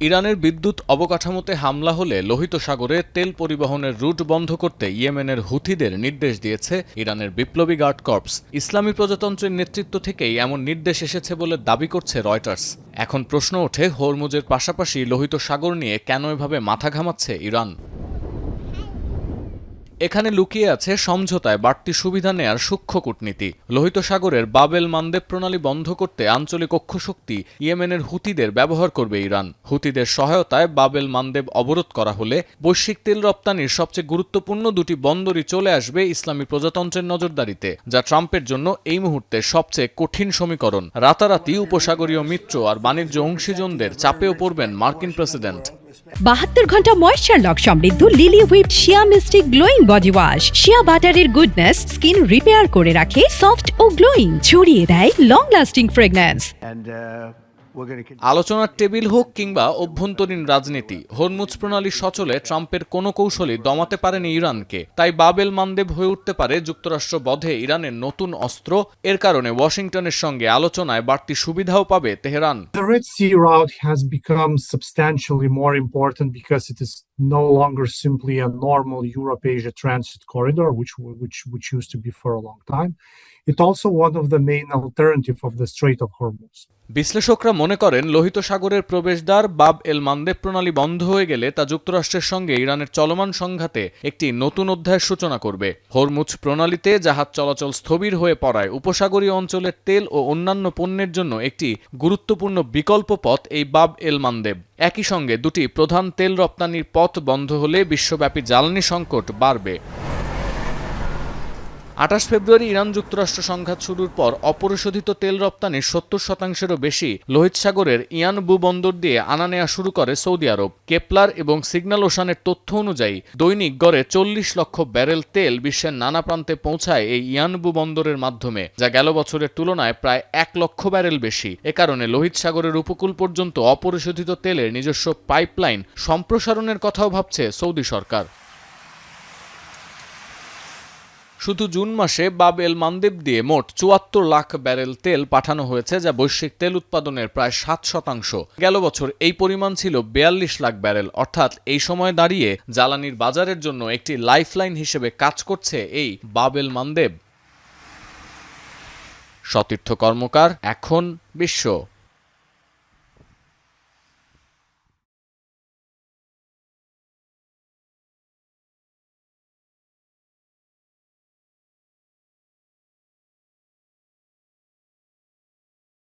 ইরানের বিদ্যুৎ অবকাঠামোতে হামলা হলে লোহিত সাগরে তেল পরিবহনের রুট বন্ধ করতে ইয়েমেনের হুথিদের নির্দেশ দিয়েছে ইরানের বিপ্লবী গার্ড কর্পস। ইসলামী প্রজাতন্ত্রের নেতৃত্ব থেকেই এমন নির্দেশ এসেছে বলে দাবি করছে রয়টার্স। এখন প্রশ্ন ওঠে, হরমুজের পাশাপাশি লোহিত সাগর নিয়ে কেন এভাবে মাথা ঘামাচ্ছে ইরান? এখানে লুকিয়ে আছে সমঝোতায় বাড়তি সুবিধা নেয়ার সূক্ষ্ম কূটনীতি। লোহিত সাগরের বাবেল মানদেব প্রণালী বন্ধ করতে আঞ্চলিক অক্ষশক্তি ইয়েমেনের হুতিদের ব্যবহার করবে ইরান। হুতিদের সহায়তায় বাবেল মানদেব অবরোধ করা হলে বৈশ্বিক তেল রপ্তানির সবচেয়ে গুরুত্বপূর্ণ দুটি বন্দরই চলে আসবে ইসলামী প্রজাতন্ত্রের নজরদারিতে, যা ট্রাম্পের জন্য এই মুহূর্তে সবচেয়ে কঠিন সমীকরণ। রাতারাতি উপসাগরীয় মিত্র আর বাণিজ্য অংশীজনদের চাপেও পড়বেন মার্কিন প্রেসিডেন্ট। 72 ঘন্টা ময়েশ্চার লক সমৃদ্ধ লিলি হুইপড শিয়া মিস্টিক গ্লোয়িং বডি ওয়াশ। শিয়া বাটারের গুডনেস স্কিন রিপেয়ার করে রাখে সফট ও গ্লোয়িং, ছড়িয়ে দেয় লং লাস্টিং ফ্রেগন্যান্স। আলোচনার টেবিল হোক কিংবা অভ্যন্তরীণ রাজনীতি, হরমুজ প্রণালী সচলে ট্রাম্পের কোনো কৌশলই দমাতে পারেনি ইরানকে। তাই বাবেল মানদেব হয়ে উঠতে পারে যুক্তরাষ্ট্র বধে ইরানের নতুন অস্ত্র। এর কারণে ওয়াশিংটনের সঙ্গে আলোচনায় বাড়তি সুবিধাও পাবে Tehran. The Red Sea route has become substantially more important because it is no longer simply a normal Europe-Asia transit corridor, which used to be for a long time. It's also one of the main alternatives of the Strait of Hormuz. বিশ্লেষকরা মনে করেন, লোহিত সাগরের প্রবেশদ্বার বাব এল মানদেব প্রণালী বন্ধ হয়ে গেলে তা যুক্তরাষ্ট্রের সঙ্গে ইরানের চলমান সংঘাতে একটি নতুন অধ্যায়ের সূচনা করবে। হরমুজ প্রণালীতে জাহাজ চলাচল স্থবির হয়ে পড়ায় উপসাগরীয় অঞ্চলের তেল ও অন্যান্য পণ্যের জন্য একটি গুরুত্বপূর্ণ বিকল্প পথ এই বাব এল মানদেব। একই সঙ্গে দুটি প্রধান তেল রপ্তানির পথ বন্ধ হলে বিশ্বব্যাপী জ্বালানি সংকট বাড়বে। 28 ফেব্রুয়ারি ইরান যুক্তরাষ্ট্র সংঘাত শুরুর পর অপরিশোধিত তেল রপ্তানির 70%-এরও বেশি লোহিত সাগরের ইয়ানবু বন্দর দিয়ে আনা নেওয়া শুরু করে সৌদি আরব। কেপলার এবং সিগন্যাল ওশানের তথ্য অনুযায়ী দৈনিক গড়ে 40 লক্ষ ব্যারেল তেল বিশ্বের নানা প্রান্তে পৌঁছায় এই ইয়ানবু বন্দরের মাধ্যমে, যা গেল বছরের তুলনায় প্রায় 1 লক্ষ ব্যারেল বেশি। এ কারণে লোহিত সাগরের উপকূল পর্যন্ত অপরিশোধিত তেলের নিজস্ব পাইপলাইন সম্প্রসারণের কথাও ভাবছে সৌদি সরকার। শুধু জুন মাসে বাব এল মানদেব দিয়ে মোট 74 লাখ ব্যারেল তেল পাঠানো হয়েছে, যা বৈশ্বিক তেল উৎপাদনের প্রায় 7%। গেল বছর এই পরিমাণ ছিল 42 লাখ ব্যারেল। অর্থাৎ এই সময় দাঁড়িয়ে জ্বালানির বাজারের জন্য একটি লাইফলাইন হিসেবে কাজ করছে এই বাব এল মানদেব। সতীর্থ কর্মকার, এখন বিশ্ব।